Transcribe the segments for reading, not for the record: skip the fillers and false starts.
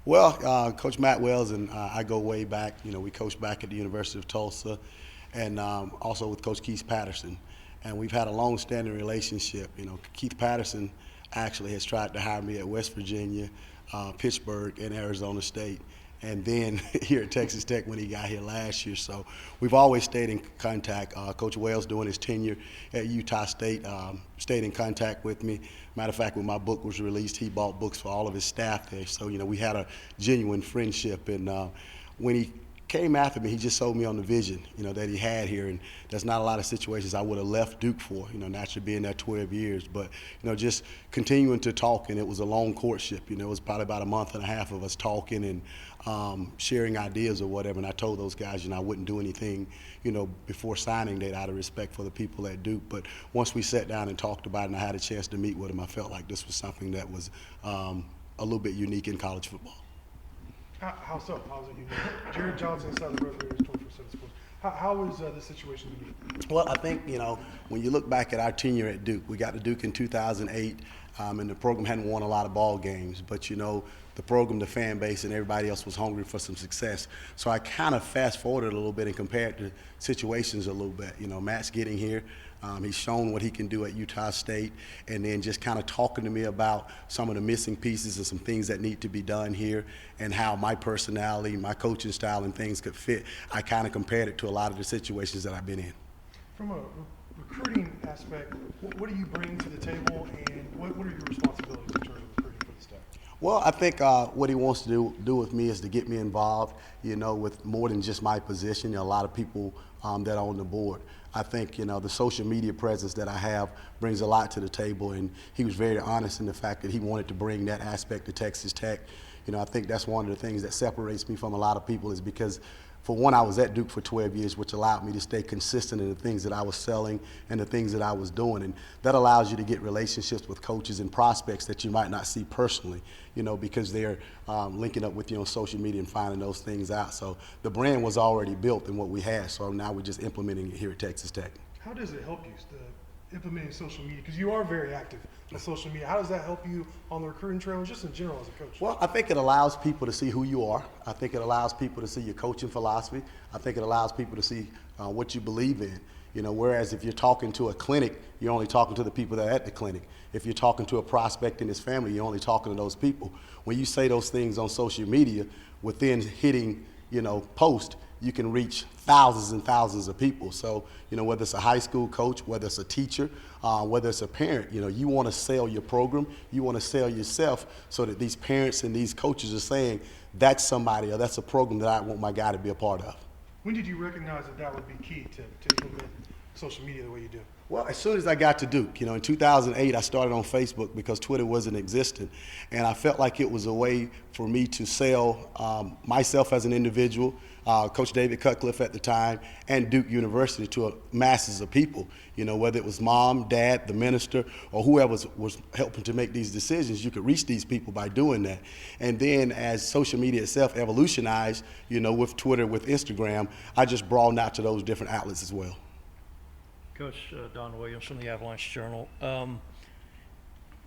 Well, Coach Matt Wells and I go way back. We coached back at the University of Tulsa, and also with Coach Keith Patterson. And we've had a long-standing relationship. Keith Patterson actually has tried to hire me at West Virginia, Pittsburgh, and Arizona State, and then here at Texas Tech when he got here last year. So we've always stayed in contact. Coach Wells, during his tenure at Utah State, stayed in contact with me. Matter of fact, when my book was released, he bought books for all of his staff there. So, we had a genuine friendship. And when he came after me, he just sold me on the vision, that he had here. And there's not a lot of situations I would have left Duke for, naturally being there 12 years. But, just continuing to talk, and it was a long courtship. It was probably about a month and a half of us talking and sharing ideas or whatever. And I told those guys, I wouldn't do anything, before signing date out of respect for the people at Duke. But once we sat down and talked about it and I had a chance to meet with them, I felt like this was something that was a little bit unique in college football. How so? How is it unique? Jared Johnson inside the Red Raiders 24/7 Sports. How is this situation unique? Well, I think, when you look back at our tenure at Duke, we got to Duke in 2008, and the program hadn't won a lot of ball games. But, the program, the fan base, and everybody else was hungry for some success. So I kind of fast-forwarded a little bit and compared the situations a little bit. Matt's getting here. He's shown what he can do at Utah State, and then just kind of talking to me about some of the missing pieces and some things that need to be done here and how my personality, my coaching style, and things could fit. I kind of compared it to a lot of the situations that I've been in. From a recruiting aspect, what do you bring to the table, and what are your responsibilities in terms of recruiting for the staff? Well, I think what he wants to do with me is to get me involved, with more than just my position. A lot of people that are on the board. I think, the social media presence that I have brings a lot to the table, and he was very honest in the fact that he wanted to bring that aspect to Texas Tech. I think that's one of the things that separates me from a lot of people is because, for one, I was at Duke for 12 years, which allowed me to stay consistent in the things that I was selling and the things that I was doing. And that allows you to get relationships with coaches and prospects that you might not see personally, because they're linking up with you on social media and finding those things out. So the brand was already built in what we had, so now we're just implementing it here at Texas Tech. How does it help you, implementing social media? Because you are very active on social media. How does that help you on the recruiting trail and just in general as a coach? Well, I think it allows people to see who you are. I think it allows people to see your coaching philosophy. I think it allows people to see what you believe in. Whereas if you're talking to a clinic, you're only talking to the people that are at the clinic. If you're talking to a prospect and his family, you're only talking to those people. When you say those things on social media, within hitting, post, you can reach thousands and thousands of people. So, whether it's a high school coach, whether it's a teacher, whether it's a parent, you want to sell your program, you want to sell yourself so that these parents and these coaches are saying, that's somebody or that's a program that I want my guy to be a part of. When did you recognize that would be key to implement social media the way you do? Well, as soon as I got to Duke, in 2008, I started on Facebook because Twitter wasn't existent. And I felt like it was a way for me to sell myself as an individual, Coach David Cutcliffe at the time, and Duke University to masses of people. Whether it was mom, dad, the minister, or whoever was helping to make these decisions, you could reach these people by doing that. And then as social media itself evolutionized, with Twitter, with Instagram, I just broadened out to those different outlets as well. Coach Don Williams from the Avalanche Journal.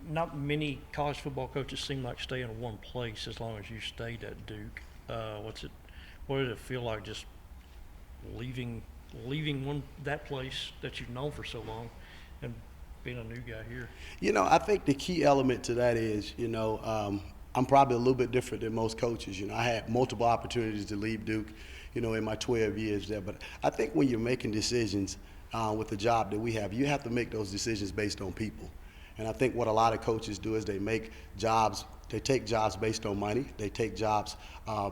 Not many college football coaches seem like stay in one place as long as you stayed at Duke. What did it feel like just leaving that place that you've known for so long and being a new guy here? I think the key element to that is, I'm probably a little bit different than most coaches. I had multiple opportunities to leave Duke, in my 12 years there. But I think when you're making decisions with the job that we have, you have to make those decisions based on people. And I think what a lot of coaches do is they take jobs based on money, they take jobs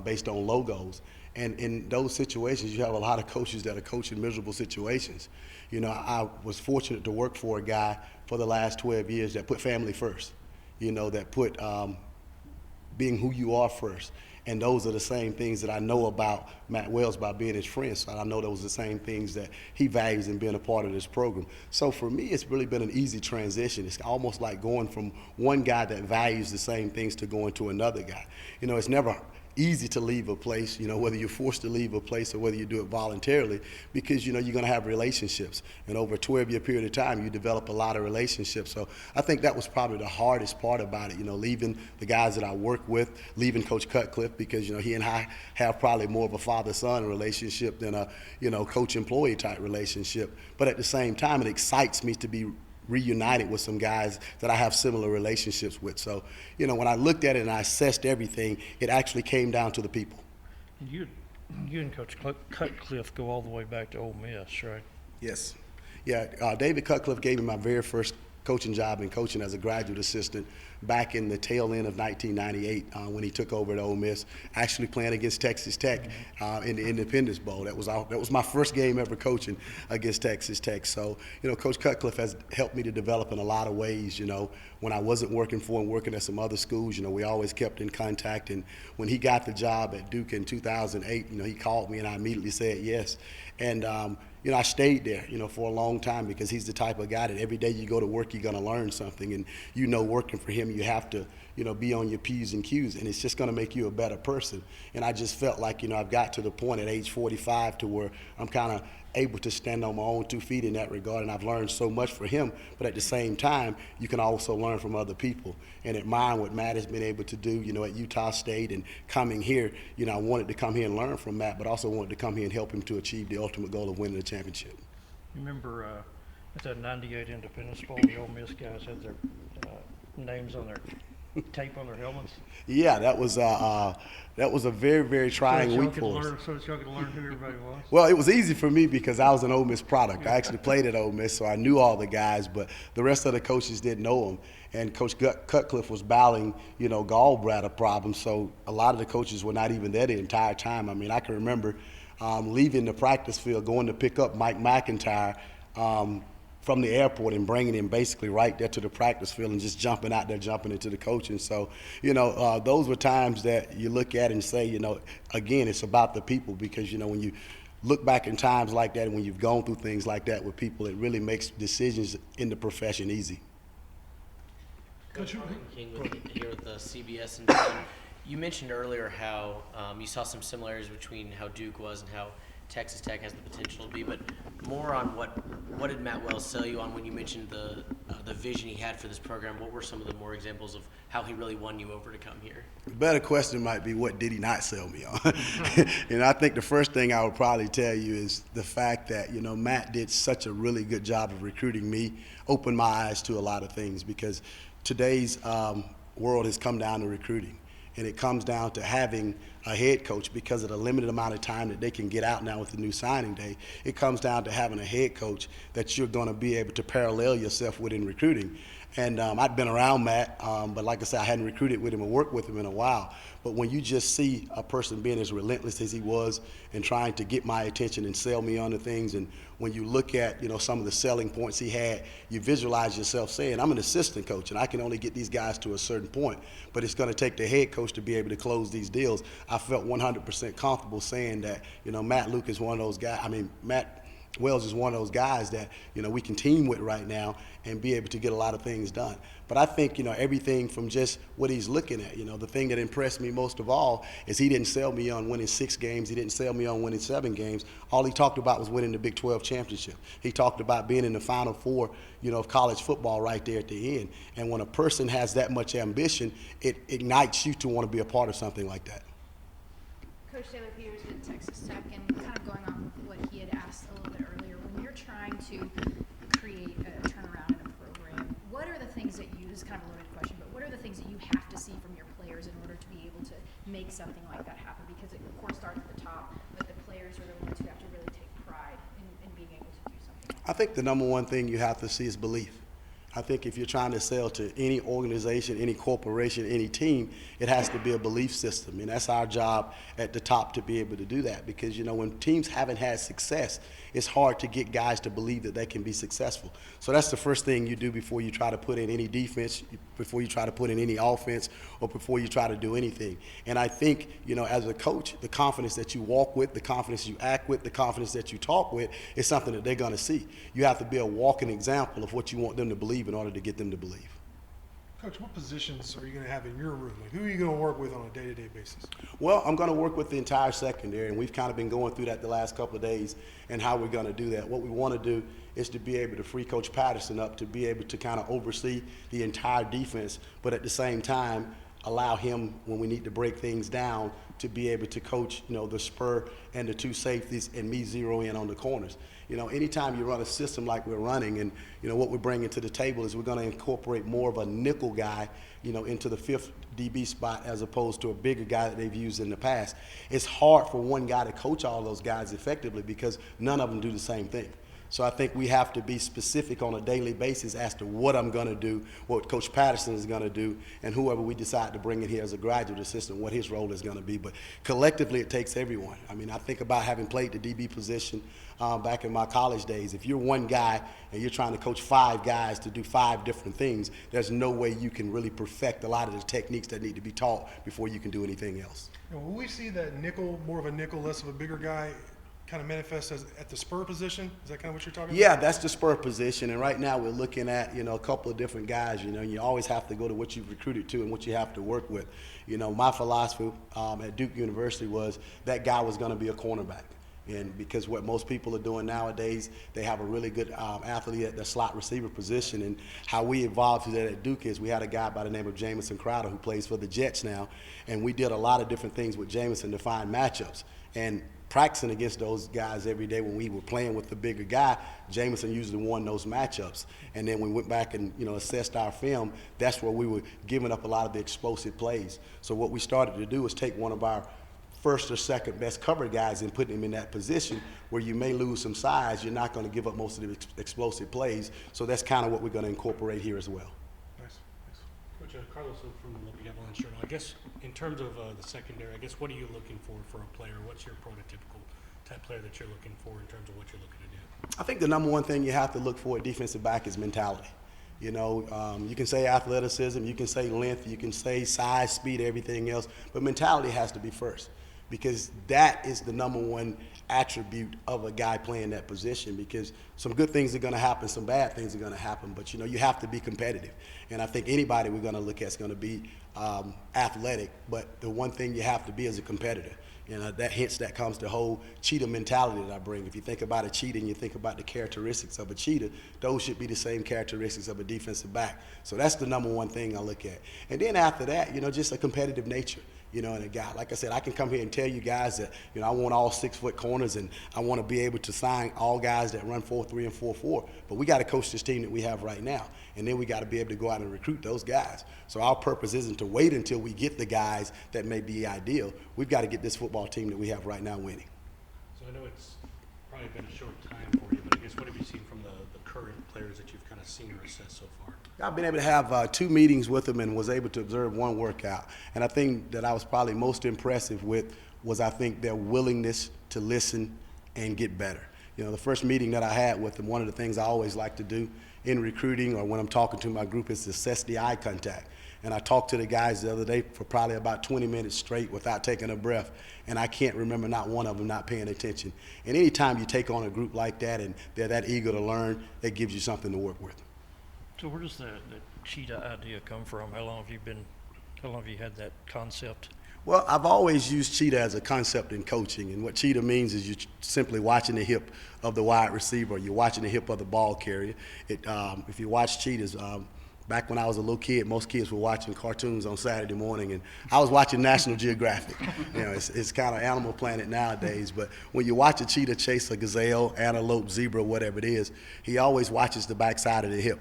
based on logos. And in those situations, you have a lot of coaches that are coaching miserable situations. I was fortunate to work for a guy for the last 12 years that put family first, that put being who you are first. And those are the same things that I know about Matt Wells by being his friend. So I know those are the same things that he values in being a part of this program. So for me, it's really been an easy transition. It's almost like going from one guy that values the same things to going to another guy. It's never easy to leave a place, whether you're forced to leave a place or whether you do it voluntarily, because, you're going to have relationships. And over a 12-year period of time, you develop a lot of relationships. So I think that was probably the hardest part about it, leaving the guys that I work with, leaving Coach Cutcliffe, because, he and I have probably more of a father-son relationship than a, coach-employee type relationship. But at the same time, it excites me to be reunited with some guys that I have similar relationships with. So, when I looked at it and I assessed everything, it actually came down to the people. You and Coach Cutcliffe go all the way back to Ole Miss, right? Yes. Yeah, David Cutcliffe gave me my very first coaching job in coaching as a graduate assistant back in the tail end of 1998 when he took over at Ole Miss, actually playing against Texas Tech in the Independence Bowl. That was my first game ever coaching against Texas Tech. So, Coach Cutcliffe has helped me to develop in a lot of ways. When I wasn't working for him, working at some other schools, we always kept in contact. And when he got the job at Duke in 2008, he called me and I immediately said yes. And I stayed there, for a long time, because he's the type of guy that every day you go to work, you're going to learn something. And, working for him, you have to, be on your P's and Q's, and it's just going to make you a better person. And I just felt like, I've got to the point at age 45 to where I'm kind of able to stand on my own 2 feet in that regard, and I've learned so much from him. But at the same time, you can also learn from other people. And admire what Matt has been able to do, at Utah State, and coming here, I wanted to come here and learn from Matt, but also wanted to come here and help him to achieve the ultimate goal of winning the championship. You remember at that '98 Independence Bowl, the Ole Miss guys had their names on their tape on their helmets? Yeah, that was a very, very trying week for us. So that y'all could learn who everybody was? Well, it was easy for me because I was an Ole Miss product. I actually played at Ole Miss, so I knew all the guys, but the rest of the coaches didn't know them. And Coach Cutcliffe was battling, gallbladder problems, so a lot of the coaches were not even there the entire time. I mean, I can remember leaving the practice field, going to pick up Mike McIntyre from the airport and bringing him basically right there to the practice field and just jumping out there, jumping into the coaching. So, those were times that you look at and say, again, it's about the people, because, when you look back in times like that and when you've gone through things like that with people, it really makes decisions in the profession easy. Coach, King here with the CBS and John. You mentioned earlier how you saw some similarities between how Duke was and how Texas Tech has the potential to be, but more on what did Matt Wells sell you on when you mentioned the vision he had for this program? What were some of the more examples of how he really won you over to come here? The better question might be, what did he not sell me on? I think the first thing I would probably tell you is the fact that, Matt did such a really good job of recruiting me, opened my eyes to a lot of things, because today's world has come down to recruiting. And it comes down to having a head coach, because of the limited amount of time that they can get out now with the new signing day. It comes down to having a head coach that you're going to be able to parallel yourself with in recruiting. And I'd been around Matt, but like I said, I hadn't recruited with him or worked with him in a while. But when you just see a person being as relentless as he was and trying to get my attention and sell me on the things, and when you look at, some of the selling points he had, you visualize yourself saying, I'm an assistant coach and I can only get these guys to a certain point, but it's going to take the head coach to be able to close these deals. I felt 100% comfortable saying that, Matt Luke is one of those guys. Matt Wells is one of those guys that, we can team with right now and be able to get a lot of things done. But I think, everything from just what he's looking at, the thing that impressed me most of all is he didn't sell me on winning 6 games. He didn't sell me on winning 7 games. All he talked about was winning the Big 12 championship. He talked about being in the Final Four, of college football right there at the end. And when a person has that much ambition, it ignites you to want to be a part of something like that. Coach Taylor Peters at Texas Tech, and kind of going on with what he had asked a little bit earlier, when you're trying to create a turnaround in a program, what are the things that you, this is kind of a loaded question, but what are the things that you have to see from your players in order to be able to make something like that happen? Because it, of course, starts at the top, but the players are the ones who have to really take pride in being able to do something. I think the number one thing you have to see is belief. I think if you're trying to sell to any organization, any corporation, any team, it has to be a belief system. And that's our job at the top to be able to do that. Because, when teams haven't had success, it's hard to get guys to believe that they can be successful. So that's the first thing you do before you try to put in any defense, before you try to put in any offense, or before you try to do anything. And I think, as a coach, the confidence that you walk with, the confidence you act with, the confidence that you talk with is something that they're going to see. You have to be a walking example of what you want them to believe in order to get them to believe. Coach, what positions are you going to have in your room? Like, who are you going to work with on a day-to-day basis? Well, I'm going to work with the entire secondary, and we've kind of been going through that the last couple of days and how we're going to do that. What we want to do is to be able to free Coach Patterson up to be able to kind of oversee the entire defense, but at the same time, allow him, when we need to break things down, to be able to coach, the spur and the two safeties and me zero in on the corners. Anytime you run a system like we're running, and, what we're bringing to the table is we're going to incorporate more of a nickel guy, into the fifth DB spot as opposed to a bigger guy that they've used in the past. It's hard for one guy to coach all those guys effectively because none of them do the same thing. So I think we have to be specific on a daily basis as to what I'm going to do, what Coach Patterson is going to do, and whoever we decide to bring in here as a graduate assistant, what his role is going to be. But collectively, it takes everyone. I mean, I think about having played the DB position back in my college days. If you're one guy and you're trying to coach 5 guys to do 5 different things, there's no way you can really perfect a lot of the techniques that need to be taught before you can do anything else. Will we see that nickel, more of a nickel, less of a bigger guy, kind of manifest as at the spur position? Is that kind of what you're talking Yeah, about? that's the spur position, and right now we're looking at, a couple of different guys, you always have to go to what you've recruited to and what you have to work with. My philosophy at Duke University was that guy was going to be a cornerback. And because what most people are doing nowadays, they have a really good athlete at the slot receiver position. And how we evolved to that at Duke is we had a guy by the name of Jamison Crowder who plays for the Jets now. And we did a lot of different things with Jamison to find matchups. And practicing against those guys every day when we were playing with the bigger guy, Jamison usually won those matchups. And then we went back and assessed our film. That's where we were giving up a lot of the explosive plays. So what we started to do was take one of our first or second best cover guys and put him in that position where you may lose some size. You're not going to give up most of the explosive plays. So that's kind of what we're going to incorporate here as well. Nice. Coach, Carlos from the Lubbock Avalanche Journal. I guess in terms of the secondary, what are you looking for a player? What's your prototypical type player that you're looking for in terms of what you're looking to do? I think the number one thing you have to look for at defensive back is mentality. You can say athleticism, you can say length, you can say size, speed, everything else, but mentality has to be first, because that is the number one attribute of a guy playing that position. Because some good things are going to happen, some bad things are going to happen, but you have to be competitive. And I think anybody we're going to look at is going to be athletic, but the one thing you have to be is a competitor. That comes the whole cheetah mentality that I bring. If you think about a cheetah and you think about the characteristics of a cheetah, those should be the same characteristics of a defensive back. So that's the number one thing I look at. And then after that, just a competitive nature. And a guy, like I said, I can come here and tell you guys that, I want all 6-foot corners and I want to be able to sign all guys that run 4-3 and 4-4. But we got to coach this team that we have right now. And then we got to be able to go out and recruit those guys. So our purpose isn't to wait until we get the guys that may be ideal. We've got to get this football team that we have right now winning. So I know it's probably been a short time for you, but I guess what have you seen from the current players that you've kind of seen or assessed so far? I've been able to have 2 meetings with them and was able to observe 1 workout. And I think that I was probably most impressive with was I think their willingness to listen and get better. The first meeting that I had with them, one of the things I always like to do in recruiting or when I'm talking to my group is to assess the eye contact. And I talked to the guys the other day for probably about 20 minutes straight without taking a breath, and I can't remember not one of them not paying attention. And anytime you take on a group like that and they're that eager to learn, it gives you something to work with. So where does the cheetah idea come from? How long have you had that concept? Well, I've always used cheetah as a concept in coaching, and what cheetah means is you're simply watching the hip of the wide receiver, or you're watching the hip of the ball carrier. If you watch cheetahs, back when I was a little kid, most kids were watching cartoons on Saturday morning, and I was watching National Geographic. It's kind of Animal Planet nowadays, but when you watch a cheetah chase a gazelle, antelope, zebra, whatever it is, he always watches the backside of the hip.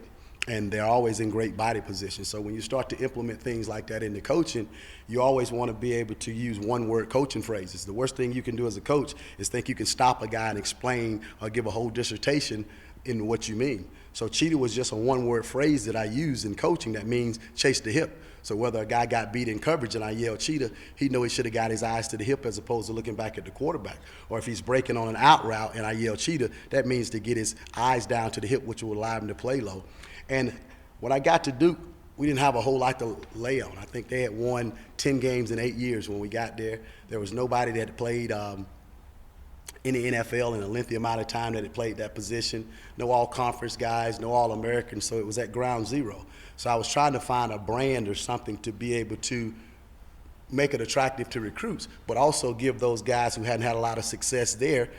And they're always in great body position. So when you start to implement things like that into coaching, you always want to be able to use one-word coaching phrases. The worst thing you can do as a coach is think you can stop a guy and explain or give a whole dissertation in what you mean. So cheetah was just a one-word phrase that I use in coaching that means chase the hip. So whether a guy got beat in coverage and I yelled cheetah, he know he should have got his eyes to the hip as opposed to looking back at the quarterback. Or if he's breaking on an out route and I yell cheetah, that means to get his eyes down to the hip, which will allow him to play low. And when I got to Duke, we didn't have a whole lot to lay on. I think they had won 10 games in 8 years when we got there. There was nobody that had played in the NFL in a lengthy amount of time that had played that position. No all-conference guys, no all-Americans, so it was at ground zero. So I was trying to find a brand or something to be able to make it attractive to recruits, but also give those guys who hadn't had a lot of success there,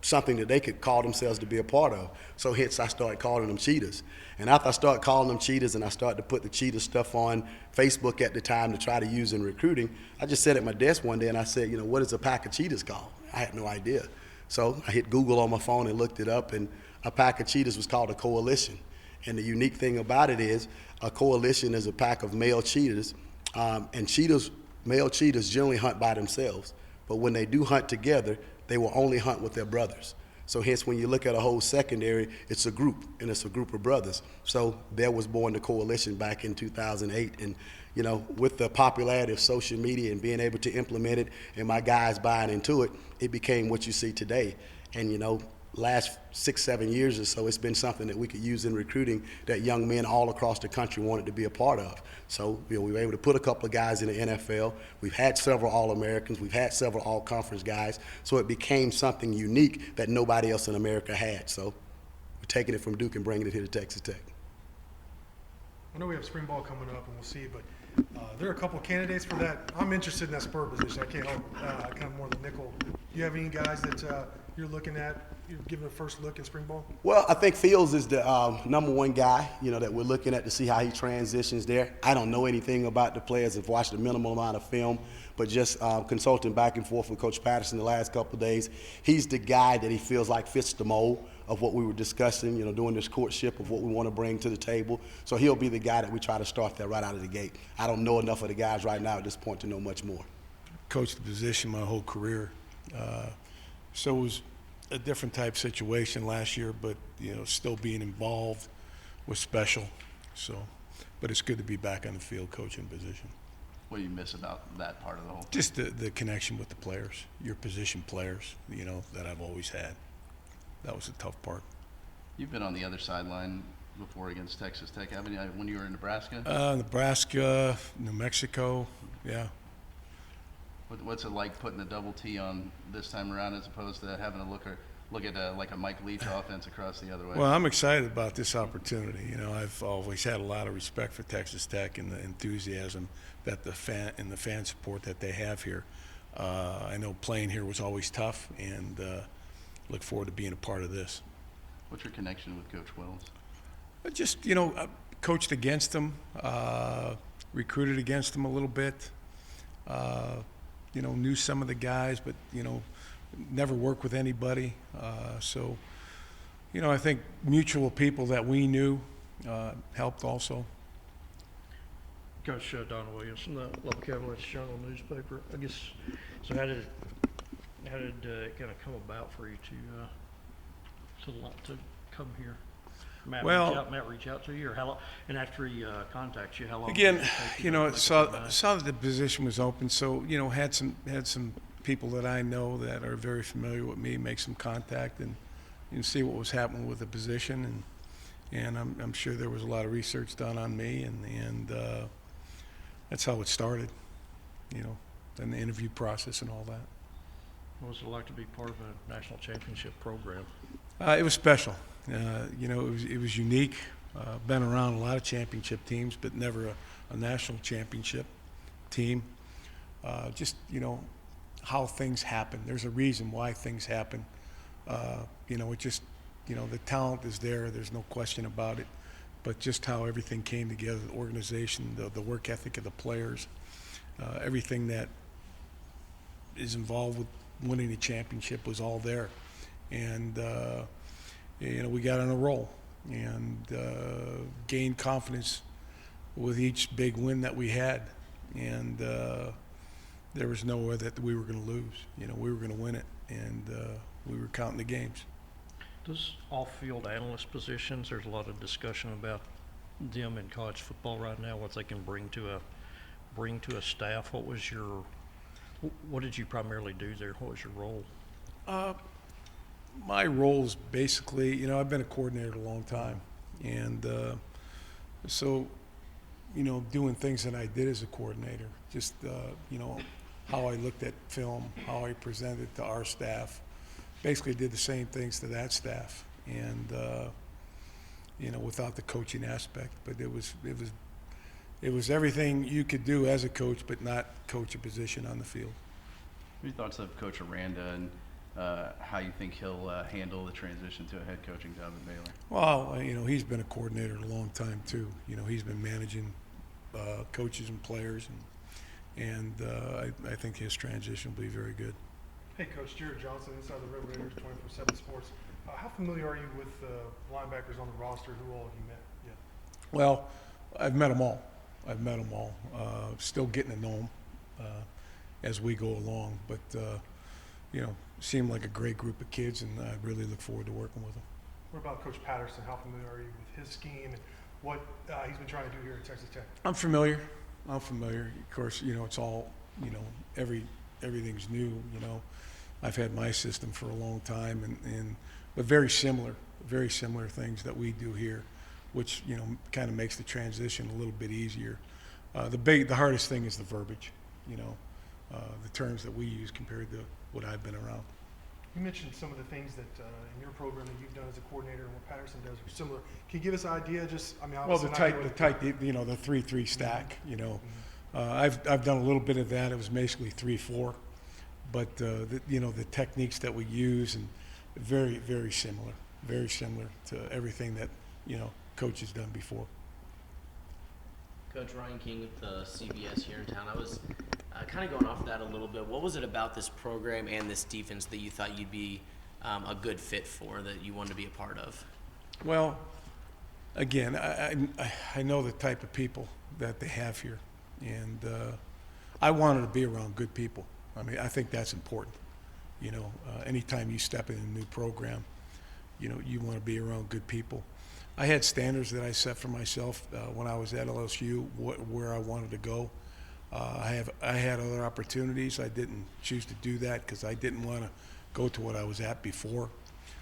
something that they could call themselves to be a part of. So hence I started calling them Cheetahs. And after I started calling them Cheetahs and I started to put the Cheetah stuff on Facebook at the time to try to use in recruiting, I just sat at my desk one day and I said, what is a pack of Cheetahs called? I had no idea. So I hit Google on my phone and looked it up, and a pack of Cheetahs was called a coalition. And the unique thing about it is a coalition is a pack of male cheetahs, and male cheetahs generally hunt by themselves. But when they do hunt together, they will only hunt with their brothers. So hence, when you look at a whole secondary, it's a group, and it's a group of brothers. So there was born the coalition back in 2008. And, with the popularity of social media and being able to implement it and my guys buying into it, it became what you see today. And, last 6-7 years or so, it's been something that we could use in recruiting that young men all across the country wanted to be a part of. So we were able to put a couple of guys in the NFL. We've had several All-Americans. We've had several All-Conference guys. So it became something unique that nobody else in America had. So we're taking it from Duke and bringing it here to Texas Tech. I know we have spring ball coming up, and we'll see, but there are a couple of candidates for that. I'm interested in that spur position. I can't help kind of more the nickel. Do you have any guys that you're looking at, you're giving a first look in spring ball? Well, I think Fields is the number one guy, that we're looking at to see how he transitions there. I don't know anything about the players. I've watched a minimal amount of film, but just consulting back and forth with Coach Patterson the last couple of days, he's the guy that he feels like fits the mold of what we were discussing, doing this courtship of what we want to bring to the table. So he'll be the guy that we try to start there right out of the gate. I don't know enough of the guys right now at this point to know much more. Coached the position my whole career. So it was a different type situation last year, but, still being involved was special. So, but it's good to be back on the field coaching position. What do you miss about that part of the whole thing? Just the connection with the players, your position players, that I've always had. That was the tough part. You've been on the other sideline before against Texas Tech, haven't you? When you were in Nebraska? Nebraska, New Mexico, yeah. What's it like putting a double T on this time around as opposed to having to look at like a Mike Leach offense across the other way? Well, I'm excited about this opportunity. I've always had a lot of respect for Texas Tech and the enthusiasm that the fan support that they have here. I know playing here was always tough, and look forward to being a part of this. What's your connection with Coach Wells? Just, I coached against him, recruited against him a little bit, knew some of the guys, but, never worked with anybody. So, I think mutual people that we knew helped also. Coach Don Williamson, the Lubbock Avalanche Journal newspaper. I guess, so how did it kind of come about for you to come here? Matt reach out to you, or how long? And after he contacts you, how long? Again, did it take you to saw make up your mind? that the position was open, so had some people that I know that are very familiar with me make some contact and see what was happening with the position, and I'm sure there was a lot of research done on me, and that's how it started, and the interview process and all that. What was it like to be part of a national championship program? It was special. It was unique. Been around a lot of championship teams, but never a national championship team. Just how things happen. There's a reason why things happen. It just the talent is there. There's no question about it. But just how everything came together, the organization, the work ethic of the players, everything that is involved with winning a championship was all there. And we got on a roll and gained confidence with each big win that we had, and there was no way that we were going to lose. We were going to win it, and we were counting the games. Those off-field analyst positions, there's a lot of discussion about them in college football right now, what they can bring to a staff. What did you primarily do there? What was your role? My role is basically, I've been a coordinator a long time, and so, doing things that I did as a coordinator, just, how I looked at film, how I presented to our staff, basically did the same things to that staff, and, without the coaching aspect. But it was everything you could do as a coach, but not coach a position on the field. What are your thoughts of Coach Aranda and how you think he'll handle the transition to a head coaching job at Baylor? Well, he's been a coordinator a long time too. He's been managing coaches and players, and I think his transition will be very good. Hey, Coach Jared Johnson, inside the Red Raiders, 24/7 Sports. How familiar are you with linebackers on the roster? Who all have you met? Yeah. Well, I've met them all. Still getting to know them as we go along, but seem like a great group of kids, and I really look forward to working with them. What about Coach Patterson? How familiar are you with his scheme and what he's been trying to do here at Texas Tech? I'm familiar. Of course, it's all, everything's new. I've had my system for a long time, but very similar things that we do here, which kind of makes the transition a little bit easier. The hardest thing is the verbiage, the terms that we use compared to what I've been around. You mentioned some of the things that in your program that you've done as a coordinator and what Patterson does are similar. Can you give us an idea? Well, the 3-3 stack. I've done a little bit of that. It was basically 3-4, but the techniques that we use and very, very similar to everything that Coach has done before. Coach Ryan King with the CBS here in town. I was kind of going off that a little bit. What was it about this program and this defense that you thought you'd be a good fit for, that you wanted to be a part of? Well, again, I know the type of people that they have here, and I wanted to be around good people. I think that's important. Anytime you step in a new program, you want to be around good people. I had standards that I set for myself when I was at LSU, where I wanted to go. I had other opportunities. I didn't choose to do that because I didn't want to go to what I was at before.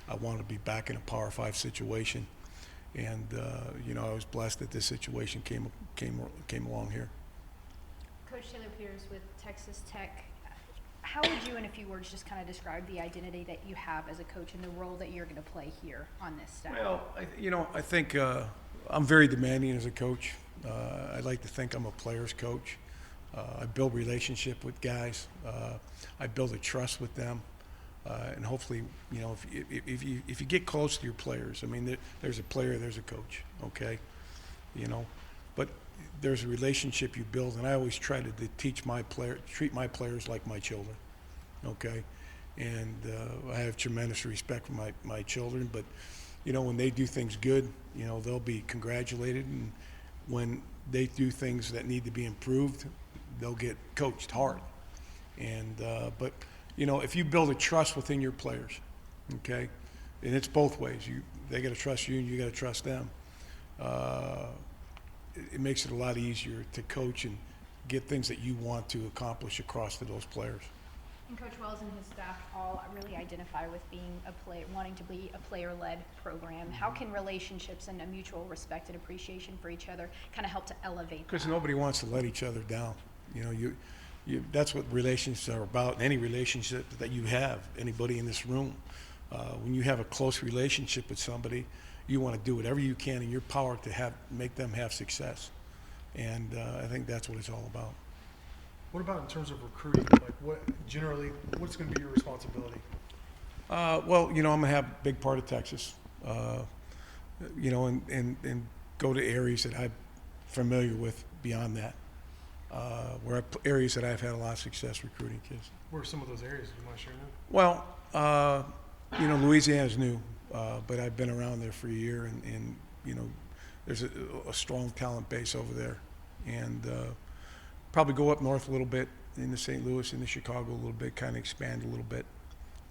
I wanted to be back in a Power 5 situation, and I was blessed that this situation came along here. Coach Taylor Peters with Texas Tech. How would you, in a few words, just kind of describe the identity that you have as a coach and the role that you're going to play here on this staff? Well, I think I'm very demanding as a coach. I like to think I'm a player's coach. I build relationship with guys. I build a trust with them, and hopefully, if you get close to your players, there's a player, there's a coach, okay, but there's a relationship you build, and I always try to treat my players like my children, okay, and I have tremendous respect for my children, but when they do things good, they'll be congratulated, and when they do things that need to be improved, they'll get coached hard. And but if you build a trust within your players, okay, and it's both ways. They got to trust you, and you got to trust them. It makes it a lot easier to coach and get things that you want to accomplish across to those players. And Coach Wells and his staff all really identify with being wanting to be a player-led program. How can relationships and a mutual respect and appreciation for each other kind of help to elevate Because that? nobody wants to let each other down. That's what relationships are about. Any relationship that you have, anybody in this room, when you have a close relationship with somebody, you want to do whatever you can in your power to make them have success. And I think that's what it's all about. What about in terms of recruiting? What's going to be your responsibility? Well, I'm going to have a big part of Texas, and go to areas that I'm familiar with beyond that, areas that I've had a lot of success recruiting kids. Where are some of those areas? Do you mind sharing that? Well, Louisiana's new, but I've been around there for a year, and there's a strong talent base over there, and probably go up north a little bit into St. Louis, into Chicago a little bit, kind of expand a little bit,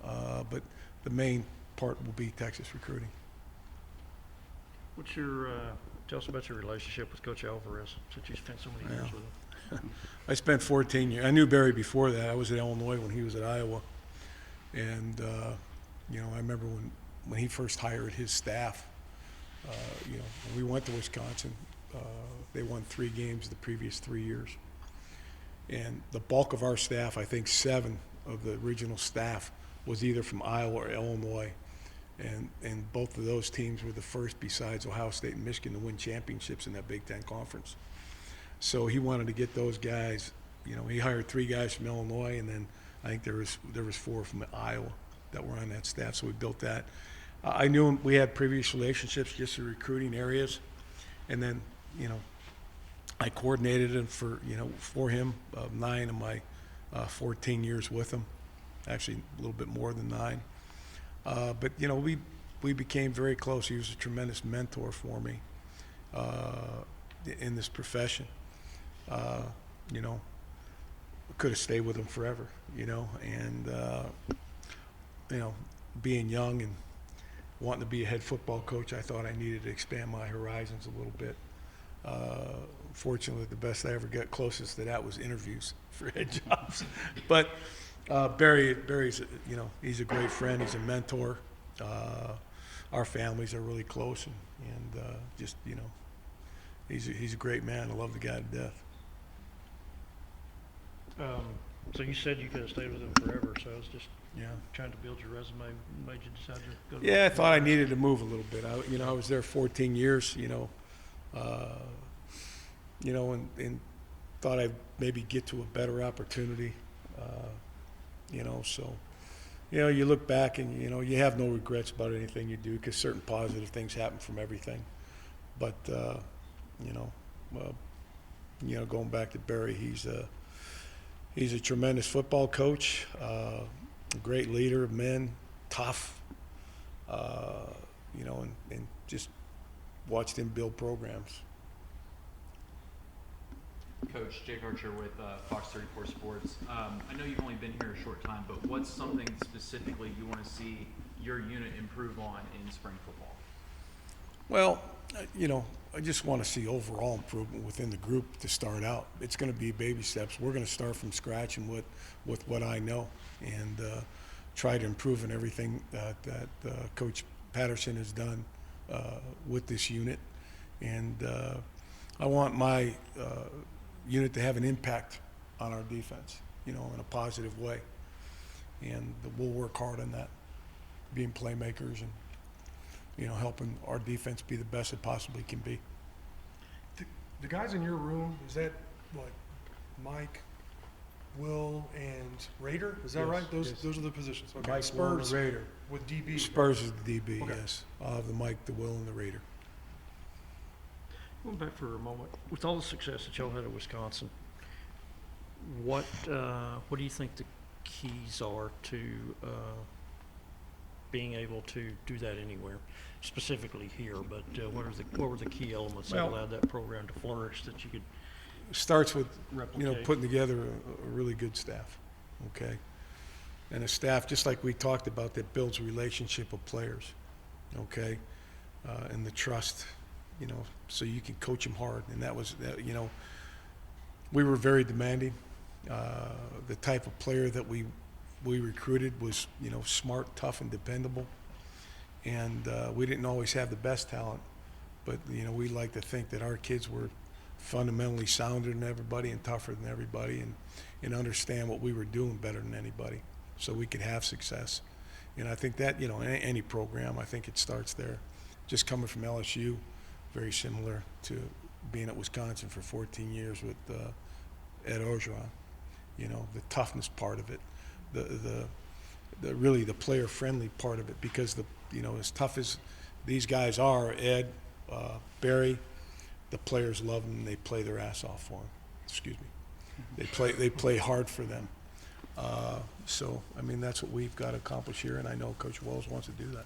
but the main part will be Texas recruiting. What's tell us about your relationship with Coach Alvarez, since you spent so many years with him? I spent 14 years. I knew Barry before that. I was at Illinois when he was at Iowa, and I remember when he first hired his staff. When we went to Wisconsin, they won 3 games the previous 3 years, and the bulk of our staff, I think 7 of the original staff, was either from Iowa or Illinois, And both of those teams were the first, besides Ohio State and Michigan, to win championships in that Big Ten Conference. So he wanted to get those guys. You know, he hired 3 guys from Illinois, and then I think there was 4 from Iowa that were on that staff. So we built that. I knew we had previous relationships just in recruiting areas, and then, you know, I coordinated him for him 9 of my 14 years with him, actually a little bit more than 9. But you know, we became very close. He was a tremendous mentor for me in this profession. You know, could have stayed with him forever. You know, and you know, being young and wanting to be a head football coach, I thought I needed to expand my horizons a little bit. Fortunately, the best I ever got closest to that was interviews for head jobs. But Barry's, you know, he's a great friend. He's a mentor. Our families are really close, and just, you know, he's a great man. I love the guy to death. So you said you could have stayed with him forever, so I was just Yeah. trying to build your resume, made you decide to go to. Yeah, I thought I needed to move a little bit. I was there 14 years, and thought I'd maybe get to a better opportunity, so, you look back and, you have no regrets about anything you do, because certain positive things happen from everything. But, going back to Barry, he's a tremendous football coach, a great leader of men, tough, and just watched him build programs. Coach Jake Archer with Fox 34 Sports. I know you've only been here a short time, but what's something specifically you want to see your unit improve on in spring football? Well, I just want to see overall improvement within the group to start out. It's going to be baby steps. We're going to start from scratch and with what I know, and try to improve in everything that Coach Patterson has done with this unit. And I want my unit to have an impact on our defense, in a positive way. And we'll work hard on that, being playmakers and, helping our defense be the best it possibly can be. The guys in your room, is that what, Mike, Will, and Raider? Is that Yes, right? yes. Those are the positions. Okay. Mike, Will, and the Spurs Raider. with DB. Spurs is the DB, Okay. yes. I'll have the Mike, the Will, and the Raider. Going back for a moment, with all the success that y'all had at Wisconsin, what do you think the keys are to being able to do that anywhere, specifically here? But what were the key elements that Well- allowed that program to flourish that you could Starts with, replicate? putting together a really good staff, okay? And a staff, just like we talked about, that builds a relationship with players, okay? And the trust, so you can coach them hard. And that was, we were very demanding. The type of player that we recruited was, smart, tough, and dependable. And we didn't always have the best talent, but, we like to think that our kids were fundamentally sounder than everybody and tougher than everybody, and understand what we were doing better than anybody, so we could have success. And I think that, in any program, I think it starts there. Just coming from LSU, very similar to being at Wisconsin for 14 years with Ed Orgeron. The toughness part of it, the really the player-friendly part of it, because as tough as these guys are, Ed, Barry, the players love them, and they play their ass off for them. Excuse me. They play hard for them. So, that's what we've got to accomplish here, and I know Coach Wells wants to do that.